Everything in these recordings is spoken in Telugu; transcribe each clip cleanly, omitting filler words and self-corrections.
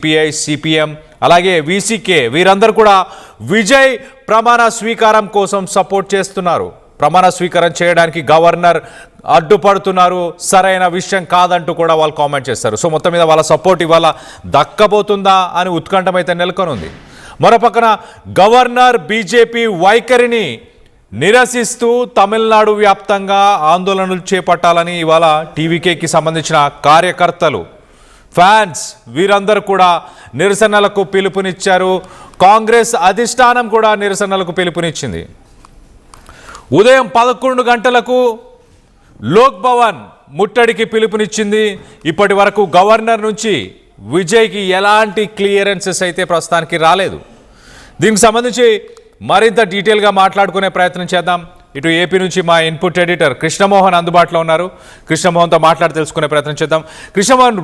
సిపిఐ, సిపిఎం అలాగే వీసీకే వీరందరూ కూడా విజయ్ ప్రమాణ స్వీకారం కోసం సపోర్ట్ చేస్తున్నారు. ప్రమాణ స్వీకారం చేయడానికి గవర్నర్ అడ్డుపడుతున్నారు, సరైన విషయం కాదంటూ కూడా వాళ్ళు కామెంట్ చేస్తారు. సో మొత్తం మీద వాళ్ళ సపోర్ట్ ఇవాళ దక్కబోతుందా అని ఉత్కంఠమైతే నెలకొనుంది. మరోపక్కన గవర్నర్ బీజేపీ వైఖరిని నిరసిస్తూ తమిళనాడు వ్యాప్తంగా ఆందోళనలు చేపట్టాలని ఇవాళ టీవీకేకి సంబంధించిన కార్యకర్తలు, ఫ్యాన్స్ వీరందరూ కూడా నిరసనలకు పిలుపునిచ్చారు. కాంగ్రెస్ అధిష్టానం కూడా నిరసనలకు పిలుపునిచ్చింది. ఉదయం 11 గంటలకు లోక్ భవన్ ముట్టడికి పిలుపునిచ్చింది. ఇప్పటి వరకు గవర్నర్ నుంచి విజయ్కి ఎలాంటి క్లియరెన్సెస్ అయితే ప్రస్తుతానికి రాలేదు. దీనికి సంబంధించి మరింత డీటెయిల్గా మాట్లాడుకునే ప్రయత్నం చేద్దాం. ఇటు ఏపీ నుంచి మా ఇన్పుట్ ఎడిటర్ కృష్ణమోహన్ అందుబాటులో ఉన్నారు. కృష్ణమోహన్తో మాట్లాడి తెలుసుకునే ప్రయత్నం చేద్దాం. కృష్ణమోహన్,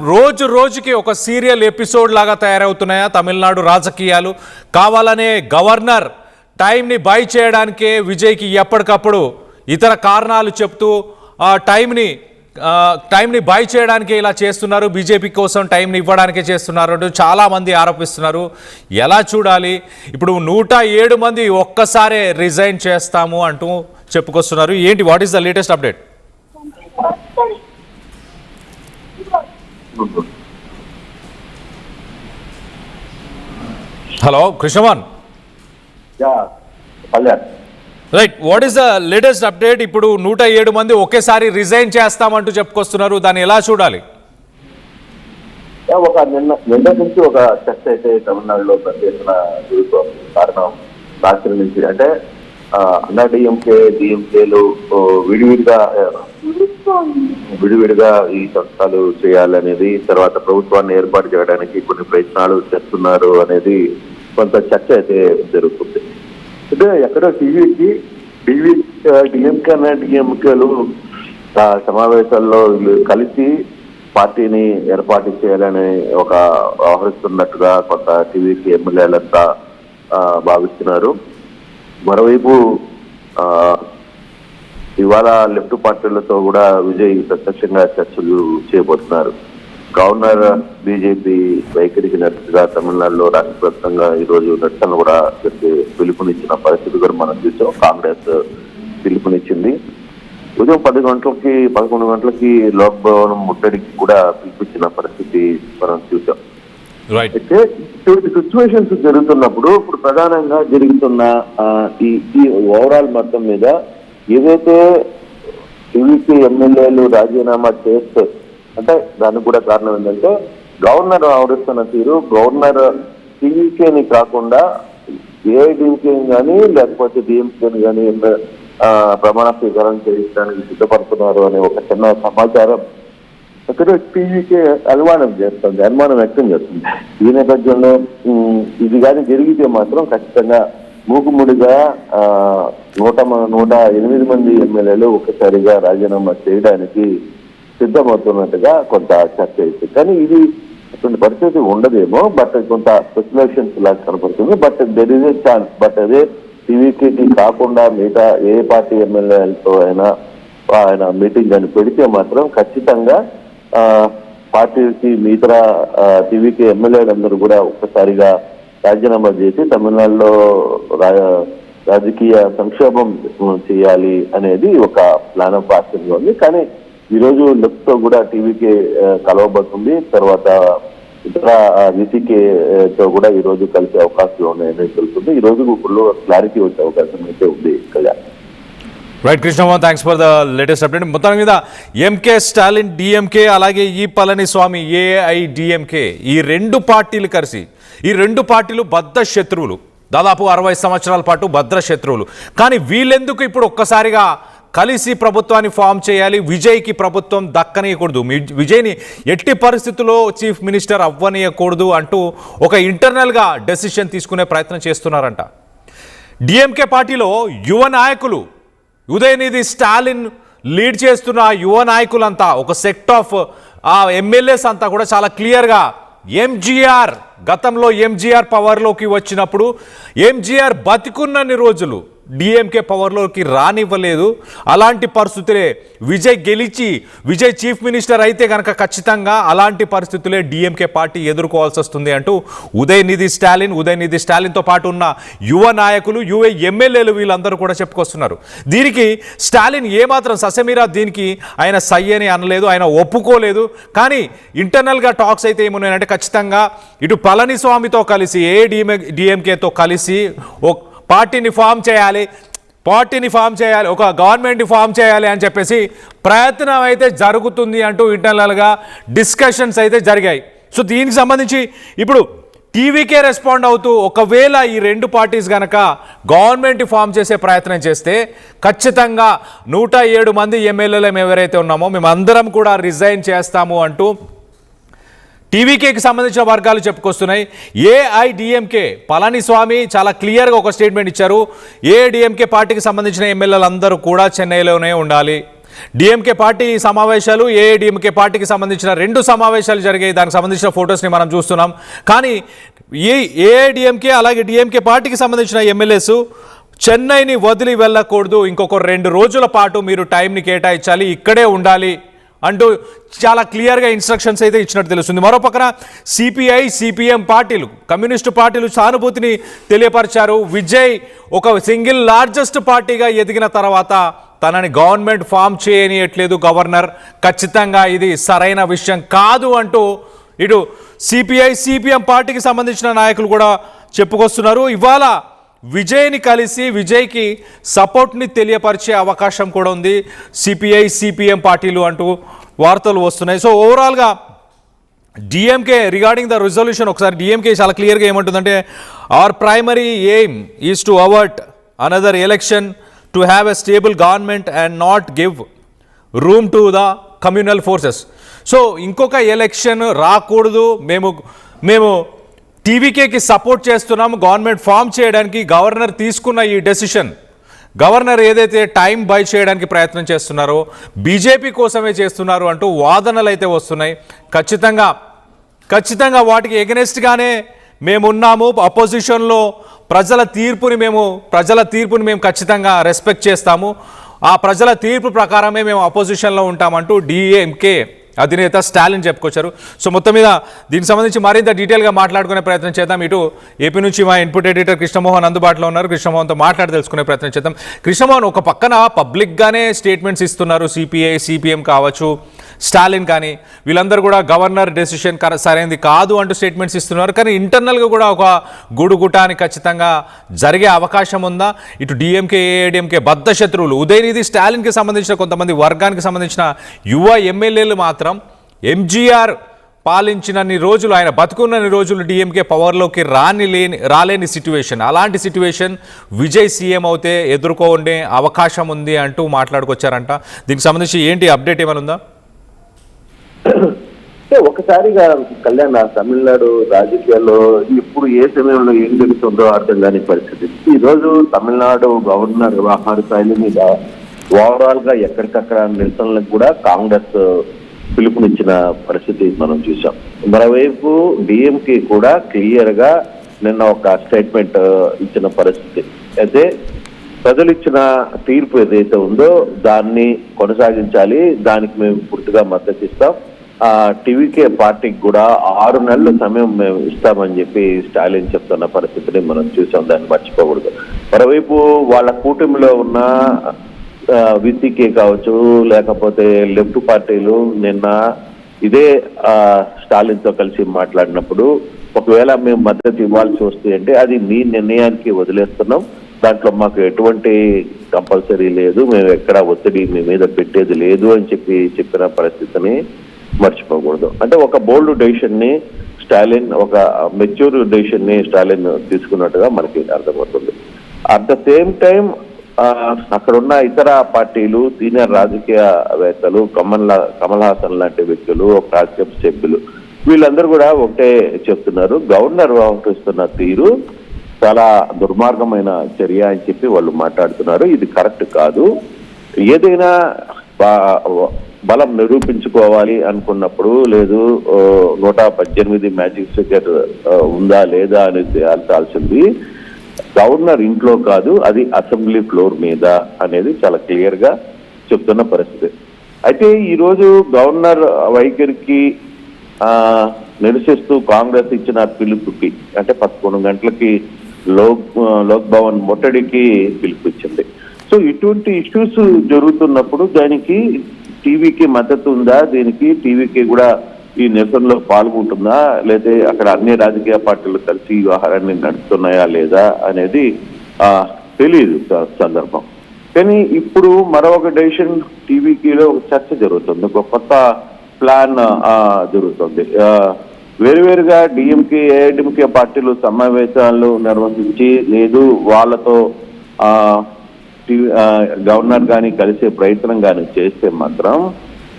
రోజుకి ఒక సీరియల్ ఎపిసోడ్ లాగా తయారవుతున్నాయా తమిళనాడు రాజకీయాలు? కావాలనే గవర్నర్ టైంని బై చేయడానికే విజయ్కి ఎప్పటికప్పుడు ఇతర కారణాలు చెప్తూ టైంని బై చేయడానికి ఇలా చేస్తున్నారు, బీజేపీ కోసం టైంని ఇవ్వడానికే చేస్తున్నారు అంటూ చాలామంది ఆరోపిస్తున్నారు. ఎలా చూడాలి? ఇప్పుడు 107 మంది ఒక్కసారే రిజైన్ చేస్తాము అంటూ చెప్పుకొస్తున్నారు. ఏంటి, what is the latest update? Hello Krishnamohan. Right, what is the latest update? ఇప్పుడు 107 మంది ఒకేసారి రిజైన్ చేస్తామంటూ చెప్పుకొస్తున్నారు, దాన్ని ఎలా చూడాలి? నిన్న నుంచి ఒక చర్చ అయితే తమిళనాడులో పెద్ద ఎత్తున జరుగుతోంది. కారణం రాష్ట్రం నుంచి అంటే అన్నా డిఎంకేలు విడివిడిగా ఈ సంస్థలు చేయాలనేది, తర్వాత ప్రభుత్వాన్ని ఏర్పాటు చేయడానికి కొన్ని ప్రయత్నాలు చేస్తున్నారు అనేది కొంత చర్చ అయితే జరుగుతుంది. అంటే ఎక్కడో డిఎంకేలు సమావేశాల్లో కలిసి పార్టీని ఏర్పాటు చేయాలని వ్యవహరిస్తున్నట్టుగా కొంత టీవీకి ఎమ్మెల్యేలంతా భావిస్తున్నారు. మరోవైపు ఇవాళ లెఫ్ట్ పార్టీలతో కూడా విజయ్ ప్రత్యక్షంగా చర్చలు చేయబోతున్నారు. గవర్నర్ బీజేపీ వైఖరికి నిరసనగా తమిళనాడులో రాష్ట్ర వ్యాప్తంగా ఈరోజు నిరసనలు కూడా పిలుపునిచ్చిన పరిస్థితి కూడా మనం చూసాం. కాంగ్రెస్ పిలుపునిచ్చింది. ఉదయం 11 గంటలకి లోక్ భవన్ ముట్టడికి కూడా పిలిపించిన పరిస్థితి మనం చూసాం. అయితే ఇటువంటి సిచ్యువేషన్స్ జరుగుతున్నప్పుడు ఇప్పుడు ప్రధానంగా జరుగుతున్న ఈ ఓవరాల్ మొత్తం మీద ఏదైతే టీవీకి ఎమ్మెల్యేలు రాజీనామా చేస్తే అంటే దానికి కూడా కారణం ఏంటంటే గవర్నర్ వ్యవహరిస్తున్న తీరు, గవర్నర్ టీవీకేని కాకుండా ఏఐడీఎంకేని కానీ లేకపోతే డిఎంకేని కానీ ప్రమాణ స్వీకారం చేయించడానికి సిద్ధపడుతున్నారు అనే ఒక చిన్న సమాచారం ఇక్కడ టీవీకే అనుమానం వ్యక్తం చేస్తుంది. ఈ నేపథ్యంలో ఇది కానీ జరిగితే మాత్రం ఖచ్చితంగా మూకుముడిగా 108 మంది ఎమ్మెల్యేలు ఒక్కసారిగా రాజీనామా చేయడానికి సిద్ధమవుతున్నట్టుగా కొంత చర్చ అవుతుంది. కానీ ఇది అటువంటి పరిస్థితి ఉండదేమో, బట్ కొంత స్పెక్యులేషన్స్ లాగా కనపడుతుంది. But there is a chance. But అదే టీవీకి కాకుండా మిగతా ఏ పార్టీ ఎమ్మెల్యేలతో ఆయన మీటింగ్ అని పెడితే మాత్రం ఖచ్చితంగా పార్టీకి మిగతా టీవీకి ఎమ్మెల్యేలందరూ కూడా ఒక్కసారిగా రాజీనామా చేసి తమిళనాడులో రాజకీయ సంక్షోభం చేయాలి అనేది ఒక ప్లాన్ ఆఫ్ యాక్షన్ ఉంది. కానీ ఈ రోజు లెఫ్ట్ తో కూడా టీవీకి కలవబోతుంది. తర్వాత ఇతర వీసీకే తో కూడా ఈ రోజు కలిసే అవకాశాలు ఉన్నాయని తెలుస్తుంది. ఈ రోజు క్లారిటీ వచ్చే అవకాశం అయితే ఉంది. Right Krishnamohan, thanks for the latest update. మొత్తం మీద ఎంకే స్టాలిన్ డిఎంకే అలాగే ఈ పళనిస్వామి ఏఐడిఎంకే ఈ 2 పార్టీలు కలిసి, ఈ 2 పార్టీలు బద్ధ శత్రువులు, దాదాపు 60 సంవత్సరాల పాటు భద్ర శత్రువులు. కానీ వీళ్ళెందుకు ఇప్పుడు ఒక్కసారిగా కలిసి ప్రభుత్వాన్ని ఫామ్ చేయాలి? విజయ్కి ప్రభుత్వం దక్కనీయకూడదు, విజయ్ని ఎట్టి పరిస్థితుల్లో చీఫ్ మినిస్టర్ అవ్వనీయకూడదు అంటూ ఒక ఇంటర్నల్గా డెసిషన్ తీసుకునే ప్రయత్నం చేస్తున్నారంట. డిఎంకే పార్టీలో యువ నాయకులు, ఉదయనిధి స్టాలిన్ లీడ్ చేస్తున్న యువ నాయకులంతా, ఒక సెట్ ఆఫ్ ఎమ్మెల్యేస్ అంతా కూడా చాలా క్లియర్గా గతంలో ఎంజీఆర్ పవర్లోకి వచ్చినప్పుడు ఎంజీఆర్ బతికున్నన్ని రోజులు డిఎంకే పవర్లోకి రానివ్వలేదు. అలాంటి పరిస్థితులే విజయ్ చీఫ్ మినిస్టర్ అయితే కనుక ఖచ్చితంగా అలాంటి పరిస్థితులే డిఎంకే పార్టీ ఎదుర్కోవాల్సి వస్తుంది అంటూ ఉదయనిధి స్టాలిన్తో పాటు ఉన్న యువ నాయకులు, యువ ఎమ్మెల్యేలు వీళ్ళందరూ కూడా చెప్పుకొస్తున్నారు. దీనికి స్టాలిన్ ఏమాత్రం ససెమిరా దీనికి ఆయన సై అని అనలేదు, ఆయన ఒప్పుకోలేదు. కానీ ఇంటర్నల్గా టాక్స్ అయితే ఏమున్నాయంటే ఖచ్చితంగా ఇటు పళనిస్వామితో కలిసి డిఎంకేతో కలిసి ఒక పార్టీని ఫామ్ చేయాలి, ఒక గవర్నమెంట్ని ఫామ్ చేయాలి అని చెప్పేసి ప్రయత్నం అయితే జరుగుతుంది అంటూ ఇంటర్నల్గా డిస్కషన్స్ అయితే జరిగాయి. సో దీనికి సంబంధించి ఇప్పుడు టీవీకే రెస్పాండ్ అవుతూ ఒకవేళ ఈ రెండు పార్టీస్ కనుక గవర్నమెంట్ ఫామ్ చేసే ప్రయత్నం చేస్తే ఖచ్చితంగా 107 మంది ఎమ్మెల్యేలు ఎవరైతే ఉన్నామో మేమందరం కూడా రిజైన్ చేస్తాము అంటూ టీవీకేకి సంబంధించిన వర్గాలు చెప్పుకొస్తున్నాయి. ఏఐడిఎంకే పళనిస్వామి చాలా క్లియర్గా ఒక స్టేట్మెంట్ ఇచ్చారు. ఏఐడిఎంకే పార్టీకి సంబంధించిన ఎమ్మెల్యేలు అందరూ కూడా చెన్నైలోనే ఉండాలి. డిఎంకే పార్టీ సమావేశాలు, ఏఐడిఎంకే పార్టీకి సంబంధించిన 2 సమావేశాలు జరిగాయి. దానికి సంబంధించిన ఫొటోస్ని మనం చూస్తున్నాం. కానీ ఏఐడిఎంకే అలాగే డిఎంకే పార్టీకి సంబంధించిన ఎమ్మెల్యేస్ చెన్నైని వదిలి వెళ్ళకూడదు, ఇంకొక 2 రోజుల పాటు మీరు టైంని కేటాయించాలి, ఇక్కడే ఉండాలి అంటూ చాలా క్లియర్గా ఇన్స్ట్రక్షన్స్ అయితే ఇచ్చినట్టు తెలుస్తుంది. మరోపక్కన సిపిఐ, సిపిఎం పార్టీలు, కమ్యూనిస్టు పార్టీలు సానుభూతిని తెలియపరిచారు. విజయ్ ఒక సింగిల్ లార్జెస్ట్ పార్టీగా ఎదిగిన తర్వాత తనని గవర్నమెంట్ ఫామ్ చేయనియట్లేదు గవర్నర్, ఖచ్చితంగా ఇది సరైన విషయం కాదు అంటూ ఇటు సిపిఐ, సిపిఎం పార్టీకి సంబంధించిన నాయకులు కూడా చెప్పుకొస్తున్నారు. ఇవాళ విజయ్ని కలిసి విజయ్కి సపోర్ట్ని తెలియపరిచే అవకాశం కూడా ఉంది సిపిఐ, సిపిఎం పార్టీలు అంటూ వార్తలు వస్తున్నాయి. సో ఓవరాల్గా డిఎంకే రిగార్డింగ్ ద రిజల్యూషన్ ఒకసారి డిఎంకే చాలా క్లియర్గా ఏమంటుందంటే hour primary aim is to avert another election to have a stable government and not give room to the communal forces. So ఇంకొక ఎలక్షన్ రాకూడదు, మేము టీవీకేకి సపోర్ట్ చేస్తున్నాము గవర్నమెంట్ ఫామ్ చేయడానికి. గవర్నర్ తీసుకున్న ఈ డెసిషన్, గవర్నర్ ఏదైతే టైం బై చేయడానికి ప్రయత్నం చేస్తున్నారో బీజేపీ కోసమే చేస్తున్నారు అంటూ వాదనలు అయితే వస్తున్నాయి. ఖచ్చితంగా వాటికి ఎగనెస్ట్గానే మేమున్నాము. అపోజిషన్లో ప్రజల తీర్పుని మేము ఖచ్చితంగా రెస్పెక్ట్ చేస్తాము. ఆ ప్రజల తీర్పు ప్రకారమే మేము అపోజిషన్లో ఉంటామంటూ డిఎంకే అధినేత స్టాలిన్ చెప్పుకొచ్చారు. సో మొత్తం మీద దీనికి సంబంధించి మరింత డీటెయిల్గా మాట్లాడుకునే ప్రయత్నం చేద్దాం. ఇటు ఏపీ నుంచి మా ఇన్పుట్ ఎడిటర్ కృష్ణమోహన్ అందుబాటులో ఉన్నారు. కృష్ణమోహన్తో మాట్లాడి తెలుసుకునే ప్రయత్నం చేద్దాం. కృష్ణమోహన్, ఒక పక్కన పబ్లిక్గానే స్టేట్మెంట్స్ ఇస్తున్నారు సిపిఐ, సిపిఎం కావచ్చు, స్టాలిన్ కానీ వీళ్ళందరూ కూడా గవర్నర్ డెసిషన్ సరైనది కాదు అంటూ స్టేట్మెంట్స్ ఇస్తున్నారు. కానీ ఇంటర్నల్గా కూడా ఒక గూడుగుటానికి ఖచ్చితంగా జరిగే అవకాశం ఉందా? ఇటు డిఎంకే, ఏఐడిఎంకే బద్ధ శత్రువులు ఉదయనిధి స్టాలిన్కి సంబంధించిన కొంతమంది వర్గానికి సంబంధించిన యువ ఎమ్మెల్యేలు మాత్రం ఎంజీఆర్ పాలించినన్ని రోజులు, ఆయన బతుకున్నన్ని రోజులు డిఎంకే పవర్లోకి రాలేని సిట్యువేషన్, అలాంటి సిట్యువేషన్ విజయ్ సీఎం అవుతే ఎదుర్కొనే అవకాశం ఉంది అంటూ మాట్లాడుకొచ్చారంట. దీనికి సంబంధించి ఏంటి అప్డేట్ ఏమైనా ఉందా? ఒకసారిగా కళ్యాణ్, తమిళనాడు రాజకీయాల్లో ఇప్పుడు ఏ సమయంలో ఏం జరుగుతుందో అర్థం కాని పరిస్థితి. ఈ రోజు తమిళనాడు గవర్నర్ వ్యవహార శైలి మీద ఓవరాల్ గా ఎక్కడికక్కడ నిరసనలకు కూడా కాంగ్రెస్ పిలుపునిచ్చిన పరిస్థితి మనం చూసాం. మరోవైపు డిఎంకే కూడా క్లియర్ గా నిన్న ఒక స్టేట్మెంట్ ఇచ్చిన పరిస్థితి. అయితే ప్రజలు ఇచ్చిన తీర్పు ఏదైతే ఉందో దాన్ని కొనసాగించాలి, దానికి మేము పూర్తిగా మద్దతు ఇస్తాం. టీవీకే పార్టీకి కూడా 6 నెలల సమయం మేము ఇస్తామని చెప్పి స్టాలిన్ చెప్తున్న పరిస్థితిని మనం చూసాం. దాన్ని మర్చిపోకూడదు. మరోవైపు వాళ్ళ కూటమిలో ఉన్న విసికే కావచ్చు, లేకపోతే లెఫ్ట్ పార్టీలు నిన్న ఇదే స్టాలిన్ తో కలిసి మాట్లాడినప్పుడు ఒకవేళ మేము మద్దతు ఇవ్వాల్సి వస్తే అంటే అది మీ నిర్ణయానికి వదిలేస్తున్నాం, దాంట్లో మాకు ఎటువంటి కంపల్సరీ లేదు, మేము ఎక్కడ ఒత్తిడి మీ మీద పెట్టేది లేదు అని చెప్పిన పరిస్థితిని మర్చిపోకూడదు. అంటే ఒక బోల్డ్ డెసిషన్ ని స్టాలిన్, ఒక మెచ్యూర్ డెసిషన్ ని స్టాలిన్ తీసుకున్నట్టుగా మనకి అర్థమవుతుంది. అట్ ద సేమ్ టైం అక్కడ ఉన్న ఇతర పార్టీలు, సీనియర్ రాజకీయవేత్తలు, కమల్ హాసన్ లాంటి వ్యక్తులు, ఒక రాజ్యసభ సభ్యులు, వీళ్ళందరూ కూడా ఒకటే చెప్తున్నారు, గవర్నర్ వ్యవహరిస్తున్న తీరు చాలా దుర్మార్గమైన చర్య అని చెప్పి వాళ్ళు మాట్లాడుతున్నారు. ఇది కరెక్ట్ కాదు. ఏదైనా బలం నిరూపించుకోవాలి అనుకున్నప్పుడు, లేదు 118 మ్యాజిక్ ఫిగర్ ఉందా లేదా అనేది తేల్చాల్సింది గవర్నర్ ఇంట్లో కాదు, అది అసెంబ్లీ ఫ్లోర్ మీద అనేది చాలా క్లియర్ గా చెప్తున్న పరిస్థితి. అయితే ఈరోజు గవర్నర్ వైఖరికి నిరసిస్తూ కాంగ్రెస్ ఇచ్చిన పిలుపుకి, అంటే 11 గంటలకి లోక్ భవన్ ముట్టడికి పిలుపుచ్చింది. సో ఇటువంటి ఇష్యూస్ జరుగుతున్నప్పుడు దానికి టీవీకి మద్దతు ఉందా, దీనికి టీవీకి కూడా ఈ నిరసనలో పాల్గొంటుందా, లేదా అక్కడ అన్ని రాజకీయ పార్టీలు కలిసి ఈ వ్యవహారాన్ని నడుస్తున్నాయా లేదా అనేది తెలియదు సందర్భం. కానీ ఇప్పుడు మరొక డెసిషన్ టీవీలో ఒక చర్చ జరుగుతుంది, ఒక కొత్త ప్లాన్ జరుగుతుంది. వేరువేరుగా డిఎంకే ఏఐడిఎంకే పార్టీలు సమావేశాలు నిర్వహించి లేదు వాళ్ళతో గవర్నర్ కానీ కలిసే ప్రయత్నం కానీ చేస్తే మాత్రం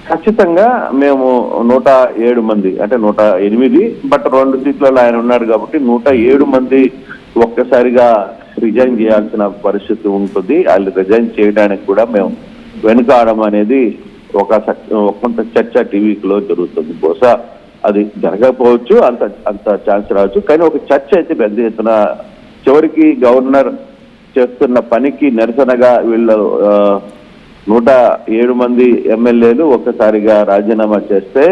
ఖచ్చితంగా మేము 107 మంది, అంటే 108, బట్ 2 సీట్లలో ఆయన ఉన్నారు కాబట్టి 107 మంది ఒక్కసారిగా రిజైన్ చేయాల్సిన పరిస్థితి ఉంటుంది. వాళ్ళు రిజైన్ చేయడానికి కూడా మేము వెనుకాడడం అనేది కొంత చర్చ టీవీలో జరుగుతుంది. బహుశా అది జరగకపోవచ్చు, అంత ఛాన్స్ రావచ్చు, కానీ ఒక చర్చ అయితే పెద్ద ఎత్తున చివరికి గవర్నర్ చేస్తున్న పనికి నిరసనగా వీళ్ళు 107 మంది ఎమ్మెల్యేలు ఒక్కసారిగా రాజీనామా చేస్తే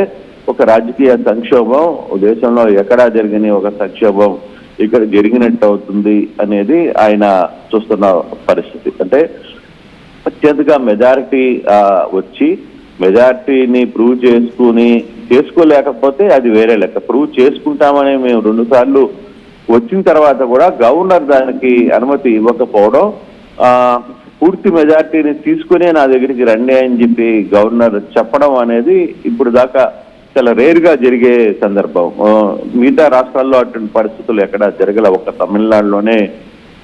ఒక రాజకీయ సంక్షోభం దేశంలో ఎక్కడా జరిగిన ఒక సంక్షోభం ఇక్కడ జరిగినట్టు అవుతుంది అనేది ఆయన చూస్తున్న పరిస్థితి. అంటే అత్యధిక మెజారిటీ వచ్చి మెజారిటీని ప్రూవ్ చేసుకోలేకపోతే అది వేరే లెక్క. ప్రూవ్ చేసుకుంటామని మేము 2 సార్లు వచ్చిన తర్వాత కూడా గవర్నర్ దానికి అనుమతి ఇవ్వకపోవడం, పూర్తి మెజార్టీని తీసుకునే నా దగ్గరికి రండి అని చెప్పి గవర్నర్ చెప్పడం అనేది ఇప్పుడు దాకా చాలా రేరుగా జరిగే సందర్భం. మిగతా రాష్ట్రాల్లో అటువంటి పరిస్థితులు ఎక్కడ జరగల, ఒక తమిళనాడులోనే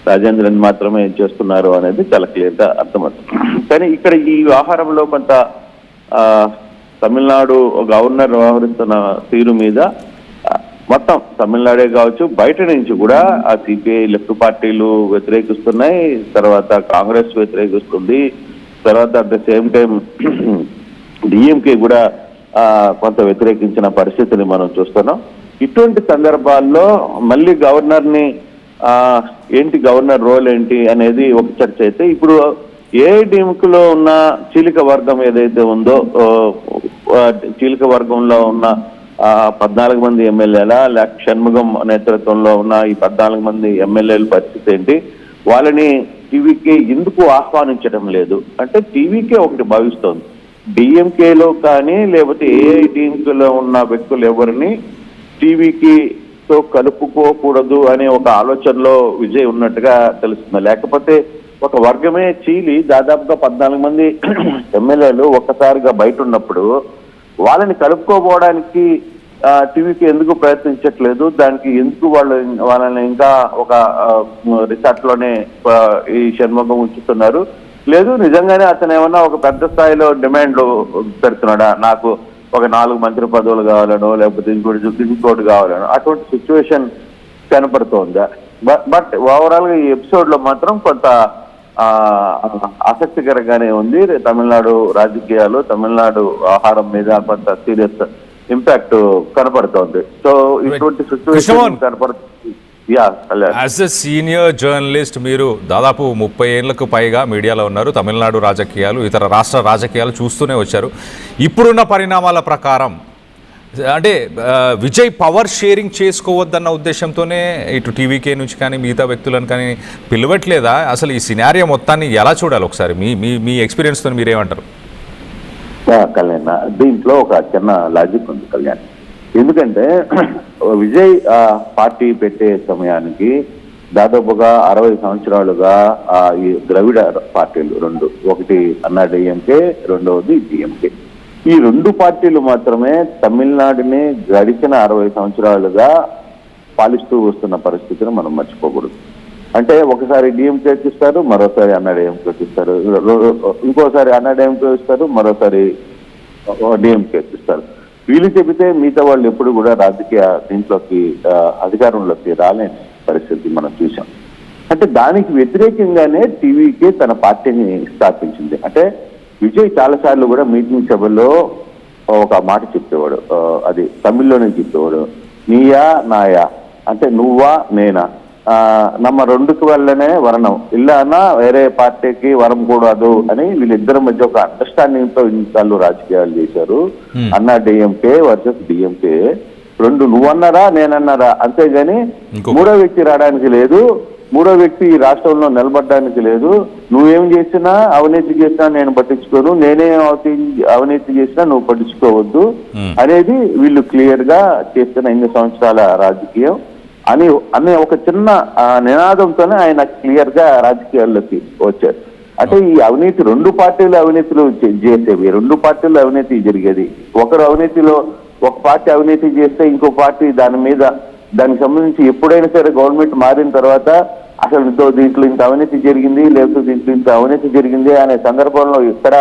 రాజేంద్రన్ మాత్రమే చేస్తున్నారు అనేది చాలా క్లియర్గా అర్థమవుతుంది. కానీ ఇక్కడ ఈ వ్యవహారంలో కొంత తమిళనాడు గవర్నర్ వ్యవహరిస్తున్న తీరు మీద మొత్తం తమిళనాడే కావచ్చు, బయట నుంచి కూడా ఆ సిపిఐ లెఫ్ట్ పార్టీలు వ్యతిరేకిస్తున్నాయి, తర్వాత కాంగ్రెస్ వ్యతిరేకిస్తుంది, తర్వాత at the same time DMK కూడా కొంత వ్యతిరేకించిన పరిస్థితిని మనం చూస్తున్నాం. ఇటువంటి సందర్భాల్లో మళ్ళీ గవర్నర్ని ఏంటి, గవర్నర్ రోల్ ఏంటి అనేది ఒక చర్చ అయితే, ఇప్పుడు ఏఐడిఎంకేలో ఉన్న చీలిక వర్గం ఏదైతే ఉందో, చీలిక వర్గంలో ఉన్న 14 మంది ఎమ్మెల్యేల లేక షణ్ముగం నేతృత్వంలో ఉన్న ఈ 14 మంది ఎమ్మెల్యేల పరిస్థితి ఏంటి, వాళ్ళని టీవీకే ఎందుకు ఆహ్వానించడం లేదు అంటే టీవీకే ఒకటి భావిస్తోంది, డిఎంకేలో కానీ లేకపోతే ఏఐడిఎంకేలో ఉన్న వ్యక్తులు ఎవరిని టీవీకితో కలుపుకోకూడదు అనే ఒక ఆలోచనలో విజయ్ ఉన్నట్టుగా తెలుస్తుంది. లేకపోతే ఒక వర్గమే చీలి దాదాపుగా 14 మంది ఎమ్మెల్యేలు ఒక్కసారిగా బయట ఉన్నప్పుడు వాళ్ళని కలుపుకోపోవడానికి టీవీకి ఎందుకు ప్రయత్నించట్లేదు, దానికి ఎందుకు వాళ్ళని ఇంకా ఒక రిసార్ట్ లోనే ఈ షణ్ముఖం ఉంచుతున్నారు, లేదు నిజంగానే అతను ఏమన్నా ఒక పెద్ద స్థాయిలో డిమాండ్లు పెడుతున్నాడా, నాకు ఒక 4 మంత్రి పదవులు కావాలనో లేకపోతే ఇంకోటి కావాలనో అటువంటి సిచ్యువేషన్ కనపడుతోందా. బట్ ఓవరాల్ గా ఈ ఎపిసోడ్ లో మాత్రం కొంత ఆసక్తికరంగానే ఉంది. తమిళనాడు రాజకీయాలు, తమిళనాడు ఆహారం మీద కొంత సీరియస్ ఇంపాక్ట్ కనపడుతోంది. సో ఇటువంటి సిచ్యువేషన్ కనపడుతుంది. యాజ్ ఎ సీనియర్ జర్నలిస్ట్ మీరు దాదాపు 30 ఏళ్లకు పైగా మీడియాలో ఉన్నారు, తమిళనాడు రాజకీయాలు ఇతర రాష్ట్ర రాజకీయాలు చూస్తూనే వచ్చారు. ఇప్పుడున్న పరిణామాల ప్రకారం అంటే విజయ్ పవర్ షేరింగ్ చేసుకోవద్దన్న ఉద్దేశంతోనే ఇటు టీవీకే నుంచి కానీ మిగతా వ్యక్తులను కానీ పిలవట్లేదా? అసలు ఈ సినారియో మొత్తాన్ని ఎలా చూడాలి ఒకసారి మీ ఎక్స్పీరియన్స్తో మీరేమంటారు? కళ్యాణ్, దీంట్లో ఒక చిన్న లాజిక్ ఉంది కళ్యాణ్. ఎందుకంటే విజయ్ పార్టీ పెట్టే సమయానికి దాదాపుగా 60 సంవత్సరాలుగా ఈ ద్రవిడ పార్టీలు 2, ఒకటి అన్నా డిఎంకే, రెండవది డిఎంకే, ఈ 2 పార్టీలు మాత్రమే తమిళనాడుని గడిచిన 60 సంవత్సరాలుగా పాలిస్తూ వస్తున్న పరిస్థితిని మనం మర్చిపోకూడదు. అంటే ఒకసారి డిఎంకేకి ఇస్తారు, మరోసారి అన్నా డిఎంకేకి ఇస్తారు, ఇంకోసారి అన్నా డిఎంకే ఇస్తారు, మరోసారి డిఎంకేకి ఇస్తారు. వీళ్ళు చెబితే మిగతా వాళ్ళు ఎప్పుడు కూడా రాజకీయ దీంట్లోకి అధికారంలోకి రాలేని పరిస్థితి మనం చూసాం. అంటే దానికి వ్యతిరేకంగానే టీవీకే తన పార్టీని స్థాపించింది. అంటే విజయ్ చాలాసార్లు కూడా మీటింగ్ సభల్లో ఒక మాట చెప్పేవాడు, అది తమిళ్లోనే చెప్పేవాడు, నీయా నాయా, అంటే నువ్వా నేనా, ನಮ್ಮ రెండుకి వల్లనే వరణం ఇల్లానా వేరే పార్టీకి వరం కూడదు అని వీళ్ళిద్దరి మధ్య ఒక అండర్స్టాండింగ్ తో ఇన్నిసార్లు రాజకీయాలు చేశారు. అన్నా డిఎంకే వర్సెస్ డిఎంకే, రెండు నువ్వన్నారా నేనన్నారా, అంతేగాని మూడో వ్యక్తి రావడానికి లేదు, మూడో వ్యక్తి ఈ రాష్ట్రంలో నిలబడడానికి లేదు. నువ్వేం చేసినా అవినీతి చేసినా నేను పట్టించుకోను, నేనేం అవినీతి చేసినా నువ్వు పట్టించుకోవద్దు అనేది వీళ్ళు క్లియర్ గా చేస్తున్న 8 సంవత్సరాల రాజకీయం అనే ఒక చిన్న నినాదంతోనే ఆయన క్లియర్ గా రాజకీయాల్లోకి వచ్చారు. అంటే ఈ అవినీతి రెండు పార్టీలు అవినీతులు చేసేవి, రెండు పార్టీలు అవినీతి జరిగేది. ఒకరు అవినీతిలో ఒక పార్టీ అవినీతి చేస్తే ఇంకో పార్టీ దానికి సంబంధించి ఎప్పుడైనా సరే గవర్నమెంట్ మారిన తర్వాత అసలు దీంట్లో ఇంత అవినీతి జరిగింది లేకపోతే దీంట్లో ఇంత అవినీతి జరిగింది అనే సందర్భంలో ఇక్కడ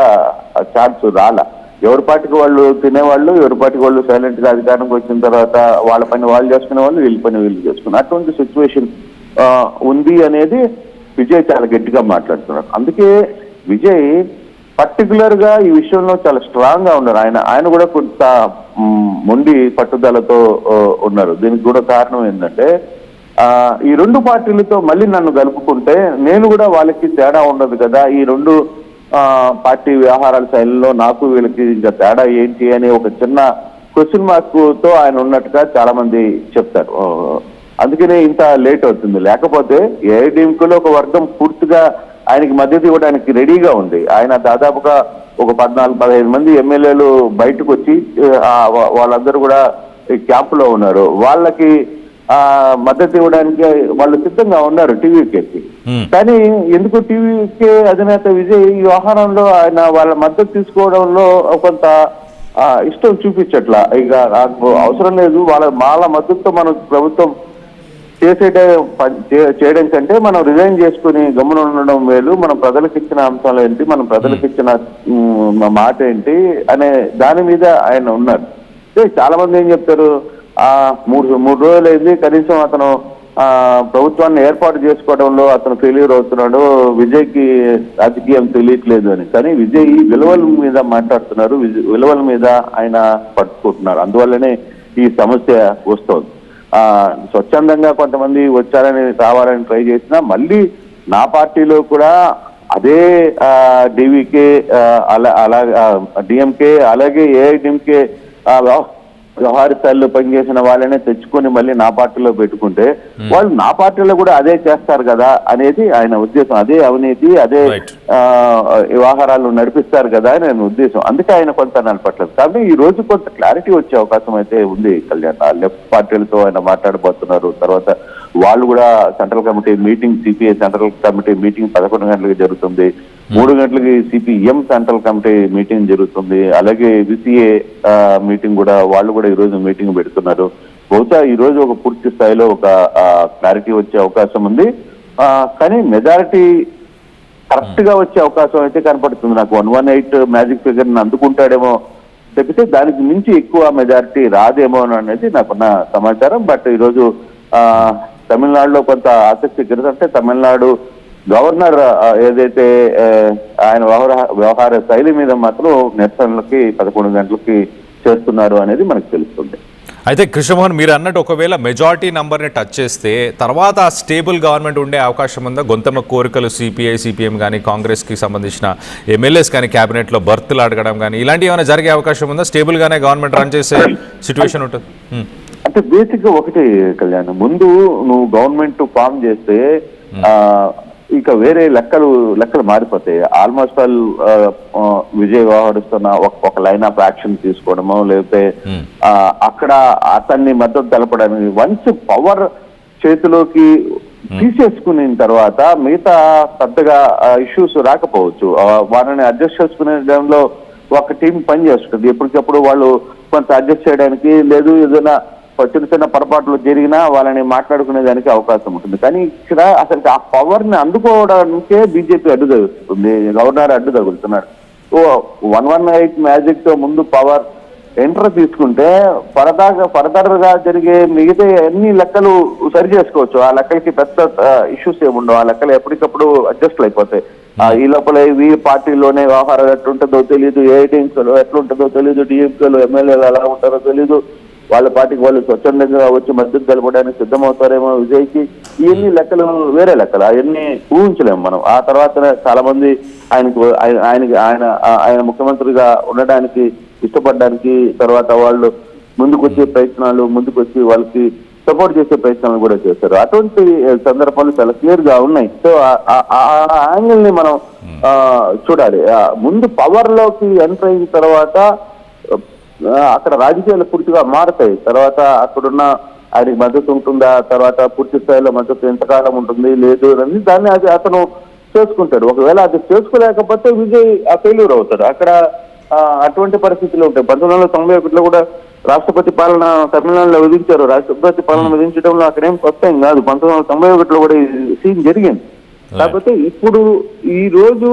ఛాన్స్ రాలా. ఎవరి పార్టీకి వాళ్ళు తినేవాళ్ళు, ఎవరి పార్టీకి వాళ్ళు సైలెంట్ గా అధికారంకి వచ్చిన తర్వాత వాళ్ళ పని వాళ్ళు చేసుకునే వాళ్ళు, వీళ్ళ పని వీళ్ళు చేసుకున్నారు. అటువంటి సిచ్యువేషన్ ఉంది అనేది విజయ్ చాలా గట్టిగా మాట్లాడుతున్నారు. అందుకే విజయ్ పర్టికులర్ గా ఈ విషయంలో చాలా స్ట్రాంగ్ గా ఉన్నారు. ఆయన కూడా కొంత మొండి పట్టుదలతో ఉన్నారు. దీనికి కూడా కారణం ఏంటంటే ఈ రెండు పార్టీలతో మళ్ళీ నన్ను కలుపుకుంటే నేను కూడా వాళ్ళకి తేడా ఉండదు కదా, ఈ రెండు పార్టీ వ్యవహారాల శైలిలో నాకు వీళ్ళకి ఇంకా తేడా ఏంటి అనే ఒక చిన్న క్వశ్చన్ మార్క్ తో ఆయన ఉన్నట్టుగా చాలా మంది చెప్తారు. అందుకనే ఇంత లేట్ అవుతుంది. లేకపోతే ఏఐడిఎంకేలో ఒక వర్గం పూర్తిగా ఆయనకి మద్దతు ఇవ్వడానికి రెడీగా ఉంది. ఆయన దాదాపుగా ఒక 14-15 మంది ఎమ్మెల్యేలు బయటకు వచ్చి వాళ్ళందరూ కూడా క్యాంపులో ఉన్నారు. వాళ్ళకి మద్దతు ఇవ్వడానికి వాళ్ళు సిద్ధంగా ఉన్నారు టీవీకేకి. కానీ ఎందుకు టీవీకే అధినేత విజయ్ ఈ వ్యవహారంలో ఆయన వాళ్ళ మద్దతు తీసుకోవడంలో కొంత ఇష్టం చూపించట్లా. ఇక నాకు అవసరం లేదు, వాళ్ళ మద్దతుతో మనం ప్రభుత్వం చేయడం కంటే మనం రిజైన్ చేసుకుని గమ్మున ఉండడం మేలు, మనం ప్రజలకు ఇచ్చిన అంశాలు ఏంటి, మనం ప్రజలకు ఇచ్చిన మాట ఏంటి అనే దాని మీద ఆయన ఉన్నారు. చాలా మంది ఏం చెప్తారు, మూడు రోజులైంది కనీసం అతను ప్రభుత్వాన్ని ఏర్పాటు చేసుకోవడంలో అతను ఫెయిల్యూర్ అవుతున్నాడు, విజయ్కి రాజకీయం తెలియట్లేదు అని. కానీ విజయ్ విలువల మీద మాట్లాడుతున్నారు, విలువల మీద ఆయన పట్టుకుంటున్నారు. అందువల్లనే ఈ సమస్య వస్తుంది. స్వచ్ఛందంగా కొంతమంది వచ్చారని రావాలని ట్రై చేసినా మళ్ళీ నా పార్టీలో కూడా అదే డివికే అలా డిఎంకే అలాగే ఏఐడిఎంకే వ్యవహార స్థాయిలో పనిచేసిన వాళ్ళనే తెచ్చుకొని మళ్ళీ నా పార్టీలో పెట్టుకుంటే వాళ్ళు నా పార్టీలో కూడా అదే చేస్తారు కదా అనేది ఆయన ఉద్దేశం. అదే అవినీతి, అదే వ్యవహారాలు నడిపిస్తారు కదా అని ఆయన ఉద్దేశం. అందుకే ఆయన కొంత నడపట్లేదు. కానీ ఈ రోజు కొంత క్లారిటీ వచ్చే అవకాశం అయితే ఉంది కళ్యాణ్. లెఫ్ట్ పార్టీలతో ఆయన మాట్లాడబోతున్నారు. తర్వాత వాళ్ళు కూడా central committee meeting, CPI central committee meeting 11 గంటలకు జరుగుతుంది. 3 గంటలకి సిపిఎం సెంట్రల్ కమిటీ మీటింగ్ జరుగుతుంది. అలాగే విసిఏ మీటింగ్ కూడా వాళ్ళు కూడా ఈ రోజు మీటింగ్ పెడుతున్నారు. బహుశా ఈ రోజు ఒక పూర్తి స్థాయిలో ఒక క్లారిటీ వచ్చే అవకాశం ఉంది. కానీ మెజారిటీ కరెక్ట్ గా వచ్చే అవకాశం అయితే కనపడుతుంది నాకు. 118 మ్యాజిక్ ఫిగర్ ని అందుకుంటాడేమో తప్పితే దానికి మించి ఎక్కువ మెజారిటీ రాదేమో అనేది నాకున్న సమాచారం. బట్ ఈరోజు తమిళనాడులో కొంత ఆసక్తికరం అంటే తమిళనాడు గవర్నర్ ఏదైతే ఆయన వ్యవహార శైలి మీద మాత్రం నిరసనలకి 11 గంటలకి చేస్తున్నారు అనేది మనకు తెలుస్తుంది. అయితే కృష్ణమోహన్, మీరు అన్నట్టు ఒకవేళ మెజారిటీ నంబర్ని టచ్ చేస్తే తర్వాత స్టేబుల్ గవర్నమెంట్ ఉండే అవకాశం ఉందా? గొంతమ్మ కోరికలు సిపిఐ సిపిఎం కానీ కాంగ్రెస్కి సంబంధించిన ఎమ్మెల్యేస్ కానీ క్యాబినెట్లో బర్త్లు అడగడం కానీ ఇలాంటివి ఏమైనా జరిగే అవకాశం ఉందా? స్టేబుల్గానే గవర్నమెంట్ రన్ చేసే సిచ్యువేషన్ ఉంటుంది? అంటే బేసిక్ గా ఒకటి కళ్యాణ్, ముందు నువ్వు గవర్నమెంట్ ఫామ్ చేస్తే ఇక వేరే లెక్కలు మారిపోతాయి. ఆల్మోస్ట్ ఆల్ విజయ్ వ్యవహరిస్తున్న ఒక లైన్ ఆఫ్ యాక్షన్ తీసుకోవడమో లేకపోతే అక్కడ అతన్ని మద్దతు తెలపడానికి వన్స్ పవర్ చేతిలోకి తీసేసుకున్న తర్వాత మిగతా పెద్దగా ఇష్యూస్ రాకపోవచ్చు. వారిని అడ్జస్ట్ చేసుకునే దానిలో ఒక టీం పని చేస్తుంది. ఎప్పటికప్పుడు వాళ్ళు కొంత అడ్జస్ట్ చేయడానికి, లేదు ఏదైనా చిన్న పొరపాట్లు జరిగినా వాళ్ళని మాట్లాడుకునే దానికి అవకాశం ఉంటుంది. కానీ ఇక్కడ అసలు ఆ పవర్ ని అందుకోవడానికే బీజేపీ అడ్డు తగులుతుంది, గవర్నర్ అడ్డు తగులుతున్నాడు. 118 మ్యాజిక్ తో ముందు పవర్ ఎంటర్ తీసుకుంటే ఫర్దర్ గా జరిగే మిగతా అన్ని లెక్కలు సరి చేసుకోవచ్చు. ఆ లెక్కలకి పెద్ద ఇష్యూస్ ఏముండవు. ఆ లెక్కలు ఎప్పటికప్పుడు అడ్జస్ట్ అయిపోతాయి. ఈ లోపల ఈ పార్టీలోనే వ్యవహారం ఎట్లుంటుందో తెలియదు, ఏఐడిఎంకేలో ఎట్లుంటుందో తెలియదు, డిఎంకేలో ఎమ్మెల్యేలు ఎలా ఉంటారో తెలియదు. వాళ్ళ పార్టీకి వాళ్ళు స్వచ్ఛందంగా వచ్చి మద్దతు తెలపడానికి సిద్ధమవుతారేమో విజయ్కి. ఇవన్నీ లెక్కలు వేరే లెక్కలు, అవన్నీ ఊహించలేము మనం. ఆ తర్వాత చాలా మంది ఆయన ముఖ్యమంత్రిగా ఉండడానికి ఇష్టపడడానికి, తర్వాత వాళ్ళు ముందుకు వచ్చే ప్రయత్నాలు, ముందుకు వచ్చి వాళ్ళకి సపోర్ట్ చేసే ప్రయత్నాలు కూడా చేస్తారు. అటువంటి సందర్భాలు చాలా క్లియర్ గా ఉన్నాయి. సో ఆ యాంగిల్ ని మనం చూడాలి. ముందు పవర్ లోకి ఎంటర్ అయిన తర్వాత అక్కడ రాజకీయాలు పూర్తిగా మారుతాయి. తర్వాత అక్కడున్న ఆయనకి మద్దతు ఉంటుందా, తర్వాత పూర్తి స్థాయిలో మద్దతు ఎంతకాలం ఉంటుంది లేదు అని దాన్ని అది అతను చేసుకుంటాడు. ఒకవేళ అది చేసుకోలేకపోతే విజయ్ ఫెయిల్యూర్ అవుతాడు. అక్కడ అటువంటి పరిస్థితులు ఉంటాయి. 1991లో కూడా రాష్ట్రపతి పాలన తమిళనాడులో విధించారు. రాష్ట్రపతి పాలన విధించడంలో అక్కడేం కొత్త ఏం కాదు. 1991లో కూడా ఈ సీన్ జరిగింది. కాకపోతే ఇప్పుడు ఈ రోజు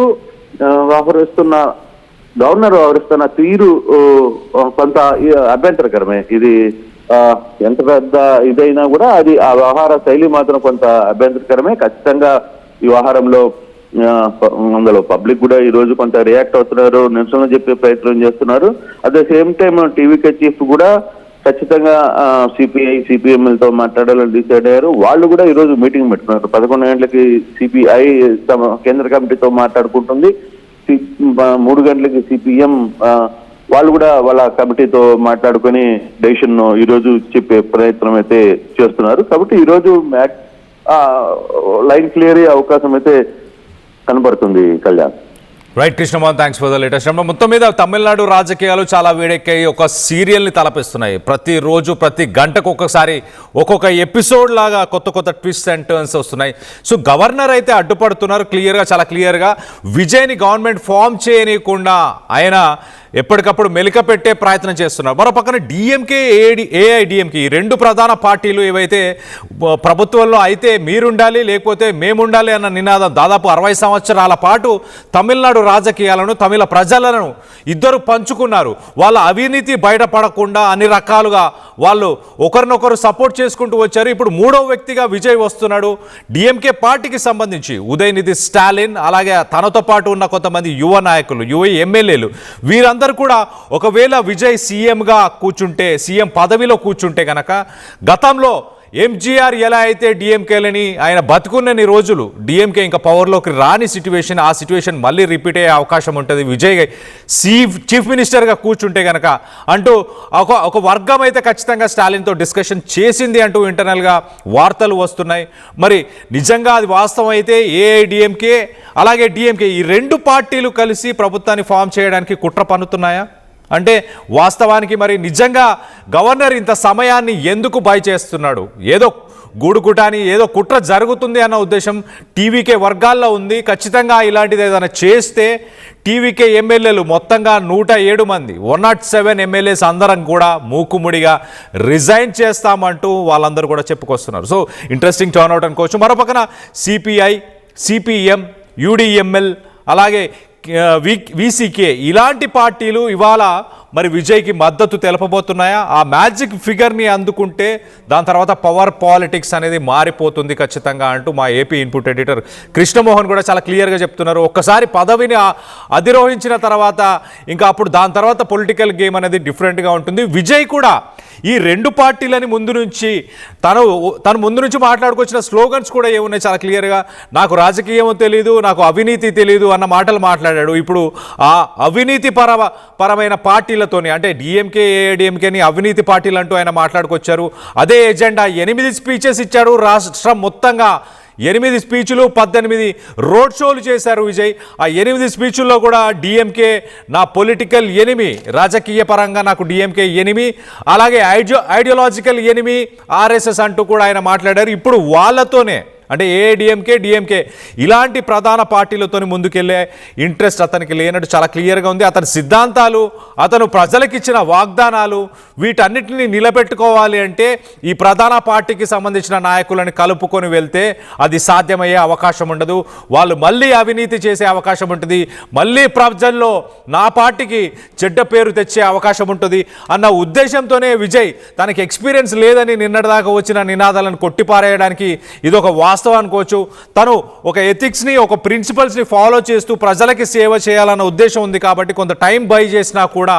గవర్నర్ వ్యవహరిస్తున్న తీరు కొంత అభ్యంతరకరమే. ఇది ఎంత పెద్ద ఇదైనా కూడా అది ఆ వ్యవహార శైలి మాత్రం కొంత అభ్యంతరకరమే. ఖచ్చితంగా ఈ వ్యవహారంలో అందులో పబ్లిక్ కూడా ఈ రోజు కొంత రియాక్ట్ అవుతున్నారు, నిరసన చెప్పే ప్రయత్నం చేస్తున్నారు. At the same time TVK chief కూడా ఖచ్చితంగా సిపిఎంలతో మాట్లాడాలని డిసైడ్ అయ్యారు. వాళ్ళు కూడా ఈ రోజు మీటింగ్ పెట్టుకున్నారు. 11 గంటలకి సిపిఐ కేంద్ర కమిటీతో మాట్లాడుకుంటుంది. 3 గంటలకి సిపిఎం వాళ్ళు కూడా వాళ్ళ కమిటీతో మాట్లాడుకొని డెసిషన్ ఈ రోజు చెప్పే ప్రయత్నం అయితే చేస్తున్నారు. కాబట్టి ఈ రోజు లైన్ క్లియర్ అయ్యే అవకాశం అయితే కనబడుతుంది. Kalyan. Right Krishnamohan, thanks for the latest. మొత్తం మీద తమిళనాడు రాజకీయాలు చాలా వేడెక్కాయి. ఒక సీరియల్ని తలపిస్తున్నాయి. ప్రతిరోజు ప్రతి గంటకు ఒక్కొక్కసారి ఒక్కొక్క ఎపిసోడ్ లాగా కొత్త కొత్త ట్విస్ట్ అండ్ టర్న్స్ వస్తున్నాయి. సో గవర్నర్ అయితే అడ్డుపడుతున్నారు క్లియర్గా, చాలా క్లియర్గా. విజయ్ని గవర్నమెంట్ ఫామ్ చేయనీయకుండా ఆయన ఎప్పటికప్పుడు మెలిక పెట్టే ప్రయత్నం చేస్తున్నారు. మరో పక్కన డిఎంకే, ఏఐడిఎంకే ఈ రెండు ప్రధాన పార్టీలు ఏవైతే ప్రభుత్వంలో అయితే మీరుండాలి లేకపోతే మేముండాలి అన్న నినాదం దాదాపు 60 సంవత్సరాల పాటు తమిళనాడు రాజకీయాలను, తమిళ ప్రజలను ఇద్దరు పంచుకున్నారు. వాళ్ళ అవినీతి బయటపడకుండా అన్ని రకాలుగా వాళ్ళు ఒకరినొకరు సపోర్ట్ చేసుకుంటూ వచ్చారు. ఇప్పుడు మూడవ వ్యక్తిగా విజయ్ వస్తున్నాడు. డిఎంకే పార్టీకి సంబంధించి ఉదయనిధి స్టాలిన్, అలాగే తనతో పాటు ఉన్న కొంతమంది యువ నాయకులు, యువ ఎమ్మెల్యేలు, వీరందరూ కూడా ఒకవేళ విజయ్ సీఎంగా కూర్చుంటే, సీఎం పదవిలో కూర్చుంటే కనుక గతంలో ఎంజీఆర్ ఎలా అయితే డిఎంకేలని ఆయన బతుకున్నన్ని రోజులు డిఎంకే ఇంకా పవర్లోకి రాని సిచ్యువేషన్, ఆ సిచ్యువేషన్ మళ్ళీ రిపీట్ అయ్యే అవకాశం ఉంటుంది విజయ్ చీఫ్ మినిస్టర్గా కూర్చుంటే కనుక అంటూ ఒక వర్గం అయితే ఖచ్చితంగా స్టాలిన్తో డిస్కషన్ చేసింది అంటూ ఇంటర్నల్గా వార్తలు వస్తున్నాయి. మరి నిజంగా అది వాస్తవం అయితే ఏఐడిఎంకే అలాగే డిఎంకే ఈ రెండు పార్టీలు కలిసి ప్రభుత్వాన్ని ఫామ్ చేయడానికి కుట్ర పన్నుతున్నాయా? అంటే వాస్తవానికి మరి నిజంగా గవర్నర్ ఇంత సమయాన్ని ఎందుకు బై చేస్తున్నాడు? ఏదో గూడుగుటాని ఏదో కుట్ర జరుగుతుంది అన్న ఉద్దేశం టీవీకే వర్గాల్లో ఉంది. ఖచ్చితంగా ఇలాంటిది ఏదైనా చేస్తే టీవీకే ఎమ్మెల్యేలు మొత్తంగా 107 మంది 107 ఎమ్మెల్యేస్ అందరం కూడా మూకుముడిగా రిజైన్ చేస్తామంటూ వాళ్ళందరూ కూడా చెప్పుకొస్తున్నారు. సో ఇంట్రెస్టింగ్ టర్న్అవుట్ అనుకోవచ్చు. మరో పక్కన సిపిఐ, సిపిఎం, యూడిఎంఎల్ అలాగే వీసీకే ఇలాంటి పార్టీలు ఇవాళ మరి విజయ్కి మద్దతు తెలపబోతున్నాయా? ఆ మ్యాజిక్ ఫిగర్ని అందుకుంటే దాని తర్వాత పవర్ పాలిటిక్స్ అనేది మారిపోతుంది ఖచ్చితంగా అంటూ మా ఏపీ ఇన్పుట్ ఎడిటర్ కృష్ణమోహన్ కూడా చాలా క్లియర్గా చెప్తున్నారు. ఒక్కసారి పదవిని అధిరోహించిన తర్వాత ఇంకా అప్పుడు దాని తర్వాత పొలిటికల్ గేమ్ అనేది డిఫరెంట్గా ఉంటుంది. విజయ్ కూడా ఈ రెండు పార్టీలని ముందు నుంచి తను ముందు నుంచి మాట్లాడుకొచ్చిన స్లోగన్స్ కూడా ఏమున్నాయి చాలా క్లియర్గా. నాకు రాజకీయం తెలియదు, నాకు అవినీతి తెలియదు అన్న మాటలు మాట్లాడాడు. ఇప్పుడు ఆ అవినీతి పరమైన పార్టీలతోని అంటే డిఎంకే, ఏఐడిఎంకేని అవినీతి పార్టీలు అంటూ ఆయన మాట్లాడుకొచ్చారు. అదే ఎజెండా 8 స్పీచెస్ ఇచ్చాడు. రాష్ట్రం మొత్తంగా 8 స్పీచ్లు, 18 రోడ్ షోలు చేశారు విజయ్. ఆ 8 స్పీచ్ల్లో కూడా డిఎంకే నా పొలిటికల్ ఎనిమి, రాజకీయ పరంగా నాకు డిఎంకే ఎనిమి, అలాగే ఐడియాలజికల్ ఎనిమి ఆర్ఎస్ఎస్ అంటూ కూడా ఆయన మాట్లాడారు. ఇప్పుడు వాళ్ళతోనే అంటే ఏఐడిఎంకే, డిఎంకే ఇలాంటి ప్రధాన పార్టీలతో ముందుకెళ్లే ఇంట్రెస్ట్ అతనికి లేనట్టు చాలా క్లియర్గా ఉంది. అతని సిద్ధాంతాలు, అతను ప్రజలకిచ్చిన వాగ్దానాలు వీటన్నిటిని నిలబెట్టుకోవాలి అంటే ఈ ప్రధాన పార్టీకి సంబంధించిన నాయకులను కలుపుకొని వెళ్తే అది సాధ్యమయ్యే అవకాశం ఉండదు. వాళ్ళు మళ్ళీ అవినీతి చేసే అవకాశం ఉంటుంది, మళ్ళీ ప్రజల్లో నా పార్టీకి చెడ్డ పేరు తెచ్చే అవకాశం ఉంటుంది అన్న ఉద్దేశంతోనే విజయ్ తనకి ఎక్స్పీరియన్స్ లేదని నిన్నటిదాకా వచ్చిన నినాదాలను కొట్టిపారేయడానికి ఇదొక వాస్తవం అనుకోవచ్చు. తను ఒక ఎథిక్స్ని, ఒక ప్రిన్సిపల్స్ని ఫాలో చేస్తూ ప్రజలకి సేవ చేయాలన్న ఉద్దేశం ఉంది కాబట్టి కొంత టైం బై చేసినా కూడా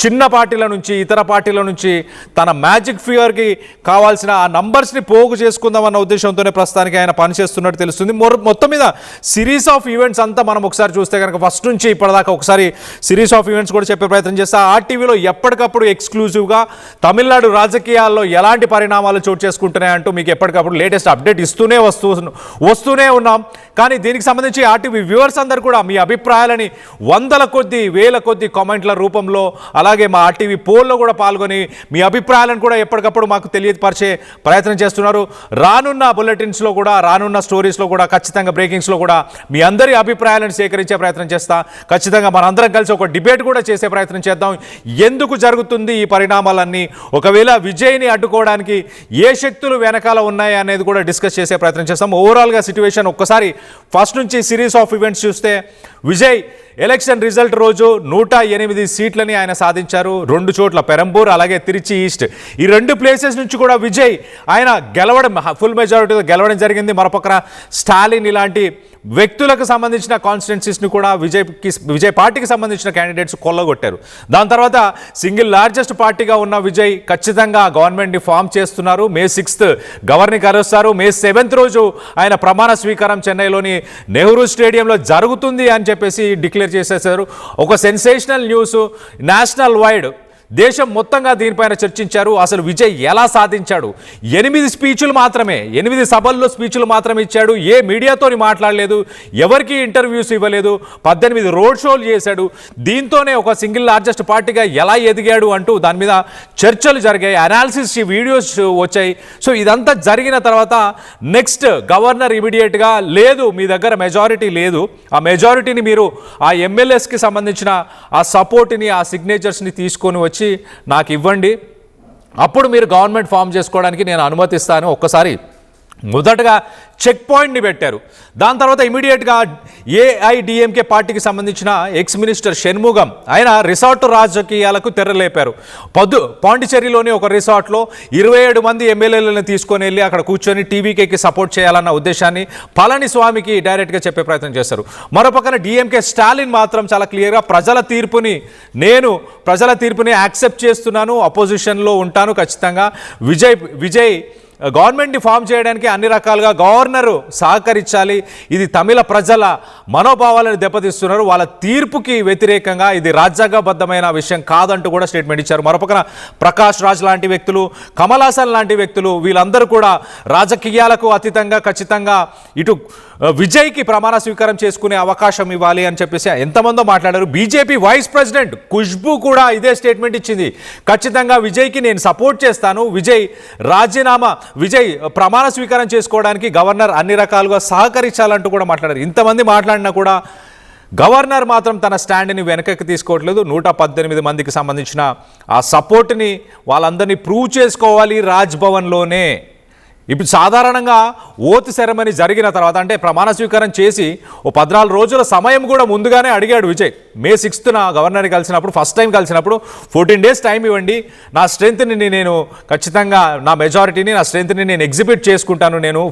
చిన్న పార్టీల నుంచి ఇతర పార్టీల నుంచి తన మ్యాజిక్ ఫిగర్కి కావాల్సిన ఆ నంబర్స్ని పోగు చేసుకుందామన్న ఉద్దేశంతోనే ప్రస్తుతానికి ఆయన పనిచేస్తున్నట్టు తెలుస్తుంది. మొత్తం మీద సిరీస్ ఆఫ్ ఈవెంట్స్ అంతా మనం ఒకసారి చూస్తే కనుక ఫస్ట్ నుంచి ఇప్పటిదాకా ఒకసారి సిరీస్ ఆఫ్ ఈవెంట్స్ కూడా చెప్పే ప్రయత్నం చేస్తా. ఆర్టీవీలో ఎప్పటికప్పుడు ఎక్స్క్లూజివ్గా తమిళనాడు రాజకీయాల్లో ఎలాంటి పరిణామాలు చోటు చేసుకుంటున్నాయంటూ మీకు ఎప్పటికప్పుడు లేటెస్ట్ అప్డేట్ ఇస్తూనే వస్తూనే ఉన్నాం. కానీ దీనికి సంబంధించి ఆర్టీవీ వ్యూవర్స్ అందరూ కూడా మీ అభిప్రాయాలని వందల కొద్ది వేల కొద్ది కామెంట్ల రూపంలో అలాగే మా ఆర్టీవీ పోల్లో కూడా పాల్గొని మీ అభిప్రాయాలను కూడా ఎప్పటికప్పుడు మాకు తెలియపరిచే ప్రయత్నం చేస్తున్నారు. రానున్న బులెటిన్స్లో కూడా రానున్న స్టోరీస్లో కూడా ఖచ్చితంగా బ్రేకింగ్స్లో కూడా మీ అందరి అభిప్రాయాలను సేకరించే ప్రయత్నం చేస్తా. ఖచ్చితంగా మనందరం కలిసి ఒక డిబేట్ కూడా చేసే ప్రయత్నం చేద్దాం. ఎందుకు జరుగుతుంది ఈ పరిణామాలన్నీ, ఒకవేళ విజయ్ని అడ్డుకోవడానికి ఏ శక్తులు వెనకాల ఉన్నాయి అనేది కూడా డిస్కస్ చేసే ప్రయత్నం చేస్తాం. ఓవరాల్గా సిచ్యువేషన్ ఒక్కసారి ఫస్ట్ నుంచి సిరీస్ ఆఫ్ ఈవెంట్స్ చూస్తే విజయ్ ఎలక్షన్ రిజల్ట్ రోజు 108 సీట్లని ఆయన సాధించారు. 2 చోట్ల పెరంబూర్ అలాగే తిరుచి ఈస్ట్ ఈ 2 ప్లేసెస్ నుంచి కూడా విజయ్ ఆయన గెలవడం ఫుల్ మెజారిటీతో గెలవడం జరిగింది. మరోపక్కన స్టాలిన్ ఇలాంటి వ్యక్తులకు సంబంధించిన కాన్స్టిట్యున్సీస్ని కూడా విజయ్ పార్టీకి సంబంధించిన క్యాండిడేట్స్ కొల్లగొట్టారు. దాని తర్వాత సింగిల్ లార్జెస్ట్ పార్టీగా ఉన్న విజయ్ ఖచ్చితంగా గవర్నమెంట్ని ఫామ్ చేస్తున్నారు. May 6th గవర్నర్ని కలుస్తారు. May 7th రోజు ఆయన ప్రమాణ స్వీకారం చెన్నైలోని నెహ్రూ స్టేడియంలో జరుగుతుంది అని చెప్పేసి డిక్లేర్ చేసేసారు. ఒక సెన్సేషనల్ న్యూస్ నేషనల్ వైడ్ దేశం మొత్తంగా దీనిపైన చర్చించారు. అసలు విజయ్ ఎలా సాధించాడు? 8 స్పీచ్లు మాత్రమే, 8 సభల్లో స్పీచ్లు మాత్రమే ఇచ్చాడు. ఏ మీడియాతోని మాట్లాడలేదు, ఎవరికి ఇంటర్వ్యూస్ ఇవ్వలేదు, 18 రోడ్ షోలు చేశాడు. దీంతోనే ఒక సింగిల్ లార్జెస్ట్ పార్టీగా ఎలా ఎదిగాడు అంటూ దాని మీద చర్చలు జరిగాయి, అనాలిసిస్ వీడియోస్ వచ్చాయి. సో ఇదంతా జరిగిన తర్వాత నెక్స్ట్ గవర్నర్ ఇమీడియట్గా లేదు, మీ దగ్గర మెజారిటీ లేదు, ఆ మెజారిటీని మీరు ఆ ఎమ్మెల్యేస్కి సంబంధించిన ఆ సపోర్ట్ని ఆ సిగ్నేచర్స్ని తీసుకొని వచ్చి నాకు ఇవ్వండి, అప్పుడు మీరు గవర్నమెంట్ ఫామ్ చేసుకోవడానికి నేను అనుమతిస్తాను. ఒక్కసారి మొదటగా చెక్ పాయింట్ని పెట్టారు. దాని తర్వాత ఇమీడియట్గా ఏఐడిఎంకే పార్టీకి సంబంధించిన ఎక్స్ మినిస్టర్ షణ్ముగం ఆయన రిసార్ట్ రాజకీయాలకు తెరలేపారు. పాండిచేరిలోని ఒక రిసార్ట్లో 27 మంది ఎమ్మెల్యేలను తీసుకొని వెళ్ళి అక్కడ కూర్చొని టీవీకేకి సపోర్ట్ చేయాలన్న ఉద్దేశాన్ని పళనిస్వామికి డైరెక్ట్గా చెప్పే ప్రయత్నం చేశారు. మరోపక్కన డిఎంకే స్టాలిన్ మాత్రం చాలా క్లియర్గా ప్రజల తీర్పుని యాక్సెప్ట్ చేస్తున్నాను, అపోజిషన్లో ఉంటాను, ఖచ్చితంగా విజయ్ గవర్నమెంట్ని ఫామ్ చేయడానికి అన్ని రకాలుగా గవర్నరు సహకరించాలి, ఇది తమిళ ప్రజల మనోభావాలను దెబ్బతీస్తున్నారు, వాళ్ళ తీర్పుకి వ్యతిరేకంగా ఇది రాజ్యాంగబద్ధమైన విషయం కాదంటూ కూడా స్టేట్మెంట్ ఇచ్చారు. మరోపక్కన ప్రకాష్ రాజ్ లాంటి వ్యక్తులు, కమల్ హాసన్ లాంటి వ్యక్తులు వీళ్ళందరూ కూడా రాజకీయాలకు అతీతంగా ఖచ్చితంగా ఇటు విజయ్కి ప్రమాణ స్వీకారం చేసుకునే అవకాశం ఇవ్వాలి అని చెప్పేసి ఎంతమందో మాట్లాడారు. బీజేపీ వైస్ ప్రెసిడెంట్ ఖుష్బూ కూడా ఇదే స్టేట్మెంట్ ఇచ్చింది, ఖచ్చితంగా విజయ్కి నేను సపోర్ట్ చేస్తాను, విజయ్ ప్రమాణ స్వీకారం చేసుకోవడానికి గవర్నర్ అన్ని రకాలుగా సహకరించాలంటూ కూడా మాట్లాడారు. ఇంతమంది మాట్లాడినా కూడా గవర్నర్ మాత్రం తన స్టాండ్ని వెనకకి తీసుకోవట్లేదు. 118 మందికి సంబంధించిన ఆ సపోర్ట్ని వాళ్ళందరినీ ప్రూవ్ చేసుకోవాలి రాజ్భవన్లోనే. ఇప్పుడు సాధారణంగా ఓత్ సెరమనీ జరిగిన తర్వాత అంటే ప్రమాణ స్వీకారం చేసి ఓ 14 రోజుల సమయం కూడా ముందుగానే అడిగాడు విజయ్. May 6th గవర్నర్ని కలిసినప్పుడు ఫస్ట్ టైం కలిసినప్పుడు 14 days టైం ఇవ్వండి, నా స్ట్రెంత్ని నేను ఖచ్చితంగా నా మెజారిటీని నా స్ట్రెంత్ని నేను ఎగ్జిబిట్ చేసుకుంటాను, నేను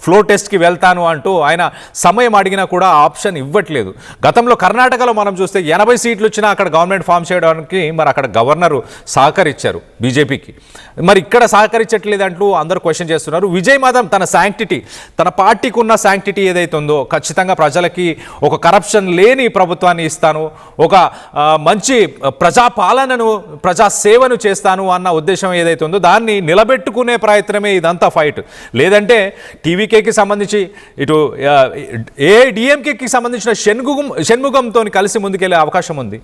ఫ్లోర్ టెస్ట్కి వెళ్తాను అంటూ ఆయన సమయం అడిగినా కూడా ఆప్షన్ ఇవ్వట్లేదు. గతంలో కర్ణాటకలో మనం చూస్తే 80 సీట్లు వచ్చినా అక్కడ గవర్నమెంట్ ఫామ్ చేయడానికి మరి అక్కడ గవర్నరు సహకరించారు బీజేపీకి, మరి ఇక్కడ సహకరించట్లేదు అంటూ అందరూ క్వశ్చన్ చేస్తున్నారు. విజయ్ మాత్రం తన శాంక్టిటీ, తన పార్టీకి ఉన్న శాంక్టిటీ ఏదైతే ఉందో ఖచ్చితంగా ప్రజలకి ఒక కరప్షన్ లేని ప్రభుత్వాన్ని ఇస్తాను, ఒక మంచి ప్రజాపాలనను ప్రజా సేవను చేస్తాను అన్న ఉద్దేశం ఏదైతే ఉందో దాన్ని నిలబెట్టుకునే ప్రయత్నమే ఇదంతా ఫైట్. లేదంటే టీవీకేకి సంబంధించి ఇటు ఏఐడిఎంకేకి సంబంధించిన షణ్ముగంతో కలిసి ముందుకెళ్లే అవకాశం ఉంది.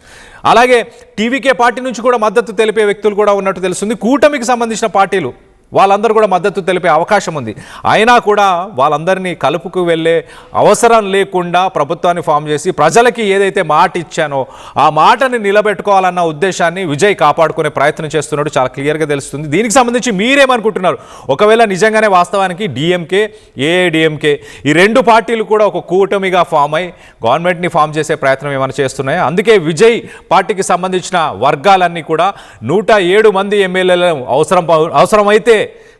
అలాగే టీవీకే పార్టీ నుంచి కూడా మద్దతు తెలిపే వ్యక్తులు కూడా ఉన్నట్టు తెలుస్తుంది. కూటమికి సంబంధించిన పార్టీలు వాళ్ళందరూ కూడా మద్దతు తెలిపే అవకాశం ఉంది. అయినా కూడా వాళ్ళందరినీ కలుపుకు వెళ్ళే అవసరం లేకుండా ప్రభుత్వాన్ని ఫామ్ చేసి ప్రజలకి ఏదైతే మాట ఇచ్చానో ఆ మాటని నిలబెట్టుకోవాలన్న ఉద్దేశాన్ని విజయ్ కాపాడుకునే ప్రయత్నం చేస్తున్నాడు, చాలా క్లియర్గా తెలుస్తుంది. దీనికి సంబంధించి మీరేమనుకుంటున్నారు? ఒకవేళ నిజంగానే వాస్తవానికి డిఎంకే ఏఐడిఎంకే ఈ 2 పార్టీలు కూడా ఒక కూటమిగా ఫామ్ అయి గవర్నమెంట్ని ఫామ్ చేసే ప్రయత్నం ఏమైనా చేస్తున్నాయి. అందుకే విజయ్ పార్టీకి సంబంధించిన వర్గాలన్నీ కూడా 107 మంది ఎమ్మెల్యేలను అవసరమైతే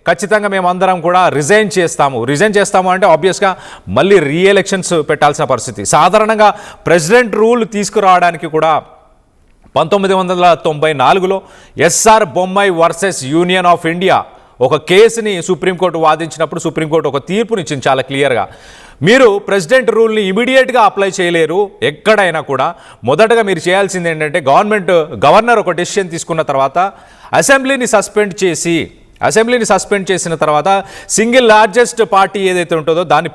ఖచ్చితంగా మేమందరం కూడా రిజైన్ చేస్తాము అంటే ఆబ్వియస్గా మళ్ళీ రీఎలక్షన్స్ పెట్టాల్సిన పరిస్థితి. సాధారణంగా ప్రెసిడెంట్ రూల్ తీసుకురావడానికి కూడా 1994లో SR Bommai versus union of India ఒక కేసుని సుప్రీంకోర్టు వాదించినప్పుడు సుప్రీంకోర్టు ఒక తీర్పునిచ్చింది చాలా క్లియర్గా. మీరు ప్రెసిడెంట్ రూల్ని ఇమీడియట్గా అప్లై చేయలేరు. ఎక్కడైనా కూడా మొదటగా మీరు చేయాల్సింది ఏంటంటే గవర్నర్ ఒక డెసిషన్ తీసుకున్న తర్వాత అసెంబ్లీని సస్పెండ్ చేసిన తర్వాత సింగిల్ లార్జెస్ట్ పార్టీ ఏదైతే ఉంటుందో దాన్ని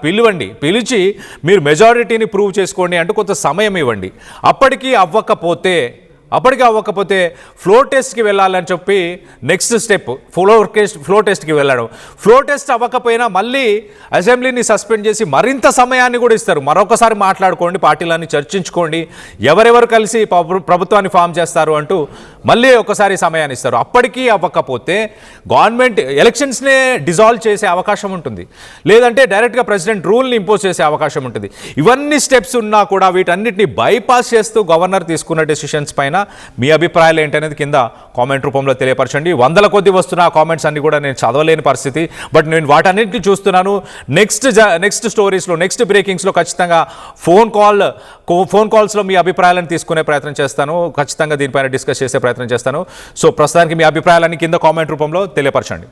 పిలిచి మీరు మెజారిటీని ప్రూవ్ చేసుకోండి అంటూ కొంత సమయం ఇవ్వండి. అప్పటికి అవ్వకపోతే ఫ్లోర్ టెస్ట్కి వెళ్ళాలని చెప్పి నెక్స్ట్ స్టెప్ ఫ్లోర్ టెస్ట్కి వెళ్ళడం. ఫ్లోర్ టెస్ట్ అవ్వకపోయినా మళ్ళీ అసెంబ్లీని సస్పెండ్ చేసి మరింత సమయాన్ని కూడా ఇస్తారు. మరొకసారి మాట్లాడుకోండి, పార్టీలన్నీ చర్చించుకోండి, ఎవరెవరు కలిసి ప్రభుత్వాన్ని ఫామ్ చేస్తారు అంటూ మళ్ళీ ఒకసారి సమయాన్ని ఇస్తారు. అప్పటికీ అవ్వకపోతే గవర్నమెంట్ ఎలక్షన్స్నే డిజాల్వ్ చేసే అవకాశం ఉంటుంది, లేదంటే డైరెక్ట్గా ప్రెసిడెంట్ రూల్ని ఇంపోజ్ చేసే అవకాశం ఉంటుంది. ఇవన్నీ స్టెప్స్ ఉన్నా కూడా వీటన్నిటిని బైపాస్ చేస్తూ గవర్నర్ తీసుకున్న డెసిషన్స్ పైన మీ అభిప్రాయాలు ఏంటనేది కింద కామెంట్ రూపంలో తెలియపరచండి. వందల కొద్ది వస్తున్న ఆ కామెంట్స్ అన్ని కూడా నేను చదవలేని పరిస్థితి, బట్ నేను వాటన్నింటినీ చూస్తున్నాను. నెక్స్ట్ స్టోరీస్లో, నెక్స్ట్ బ్రేకింగ్స్లో ఖచ్చితంగా ఫోన్ కాల్స్లో మీ అభిప్రాయాలను తీసుకునే ప్రయత్నం చేస్తాను. ఖచ్చితంగా దీనిపైన డిస్కస్ చేసే ప్రయత్నం చేస్తాను. సో ప్రస్తుతానికి మీ అభిప్రాయాలన్నీ కింద కామెంట్ రూపంలో తెలియపరచండి.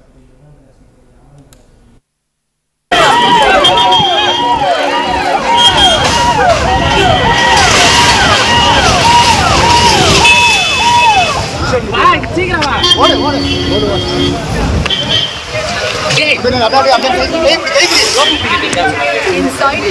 Inside